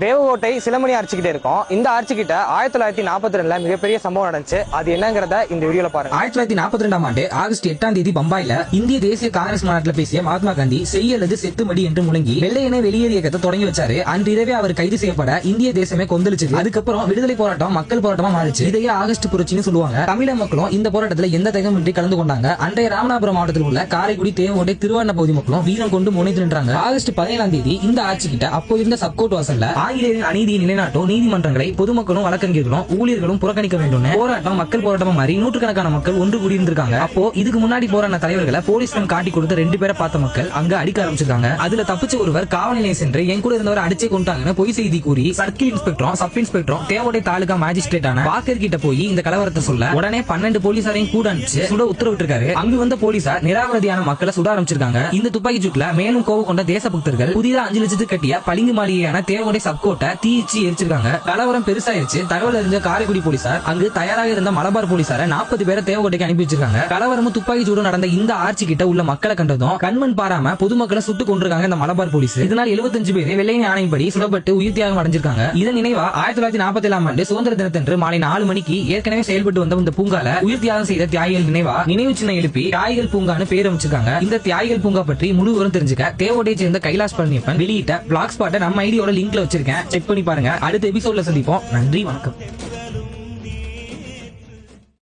தேவகோட்டை சிலமணி ஆர்ச்சிக்கிட்டே இருக்கும். இந்த ஆர்ச்சிக்கிட்ட 1942 மிகப்பெரிய சம்பவம் நடந்துச்சு. அது என்னங்கறத இந்த வீடியோல பாருங்க. 1942 ஆண்டு ஆகஸ்ட் 8ஆம் தேதி பம்பாயில இந்திய தேசிய காங்கிரஸ் மாநாட்டில் பேசிய மகாத்மா காந்தி செய்யலது செத்துமடி என்று முழங்கி வெள்ளையனே வெளியேறு இயக்கத்தை தொடங்கி வச்சாரு. அன்றிரவே அவர் கைது செய்யப்பட இந்திய தேசமே கொந்தளிச்சது. அதுக்கப்புறம் விடுதலை போராட்டம் மக்கள் போராட்டமா மாறிச்சு. இதையே ஆகஸ்ட் புரட்சின்னு சொல்லுவாங்க. தமிழக மக்களும் இந்த போராட்டத்துல எந்த தயக்கமின்றி கலந்து கொண்டாங்க. அன்றைய ராமநாதபுரம் மாவட்டத்தில் உள்ள காரைக்குடி, தேவகோட்டை, திருவாரூர் பகுதி மக்களும் வீரம் கொண்டு முனைத்து நின்றாங்க. ஆகஸ்ட் 17ஆம் தேதி இந்த ஆட்சி கிட்ட அப்போ இருந்த சப்கோர்ட் வாசல்ல ஆங்கிலேயரின் அநீதியை நிலைநாட்டும் நீதிமன்றங்களை பொதுமக்களும் வழக்கறிஞர்களும் ஊழியர்களும் புறக்கணிக்க வேண்டும். போராட்டம் மக்கள் போராட்டமா மாறி நூற்றுக்கணக்கான மக்கள் ஒன்று கூடியிருந்திருக்காங்க. அப்போ இதுக்கு முன்னாடி போராட்ட தலைவர்களை போலீஸ் காட்டி கொடுத்த 2 பேரை பார்த்த மக்கள் அங்க அடிக்க ஆரம்பிச்சிருக்காங்க. அதுல தப்பிச்ச ஒருவர் காவல் நிலையம் சென்று என் கூட இருந்தவர் அடிச்சே கொண்டாங்கன்னு பொய் செய்தி கூறி சர்க்கிள் இன்ஸ்பெக்டரும் சப் இன்ஸ்பெக்டரும் தேவகோட்டை தாலுகா மேஜிஸ்ட்ரேட்டான வாக்கர் கிட்ட போய் இந்த கலவரத்தை சொல்ல உடனே 12 போலீசாரையும் கூட அனுப்பிச்சு சுட உத்தரவிட்டிருக்காரு. அங்கு வந்த போலீசார் நிராகரதியான மக்களை சுட ஆரம்பிச்சிருக்காங்க. இந்த துப்பாக்கி சூட்ல மேலும் கோவம் கொண்ட தேசபக்தர்கள் புதிதா 5 லட்சத்துக்கு கட்டிய பளிங்கு மாளிகையான தேவகோட்டை சப்கோட்டை தீயிச்சு எரிச்சிருக்காங்க. கலவரம் பெருசாயிருச்சு. தகவல் அறிஞ்ச காரைக்குடி போலீசார் அங்கு தயாராக இருந்த மலபார் போலீசார 40 பேரை தேவகோட்டைக்கு அனுப்பி வச்சிருக்காங்க. கலவரமும் துப்பாக்கி சூடு நடந்த இந்த ஆட்சி கிட்ட உள்ள மக்களை கண்டதும் கண்மண் பாராம பொதுமக்களை சுட்டு கொண்டிருக்காங்க இந்த மலபார் போலீஸ். இதனால் 75 பேர் வெள்ளையன் ஆணைப்படி சுடப்பட்டு உயிர் தியாகம் அடைஞ்சிருக்காங்க. இதன் நினைவா 1947ஆம் ஆண்டு சுதந்திர தினத்தன்று மாலை 4 மணிக்கு ஏற்கனவே செயல்பட்டு வந்த இந்த பூங்கால உயிர் தியாகம் செய்த தியாகிகள் நினைவா நினைவு சின்னம் எழுப்பி தியாகிகள் பூங்கான்னு பேர் அமைச்சிருக்காங்க. இந்த தியாகிகள் பூங்கா பற்றி முழு விவரம் தெரிஞ்சுக்க தேவகோட்டையை சேர்ந்த கைலாஷ் பழனியப்பன் வெளியிட்ட பிளாக் ஸ்பாட்டை நம்ம ஐடியோட லிங்க்ல வச்சிருக்கேன். செக் பண்ணி பாருங்க. அடுத்த எபிசோட்ல சந்திப்போம். நன்றி, வணக்கம்.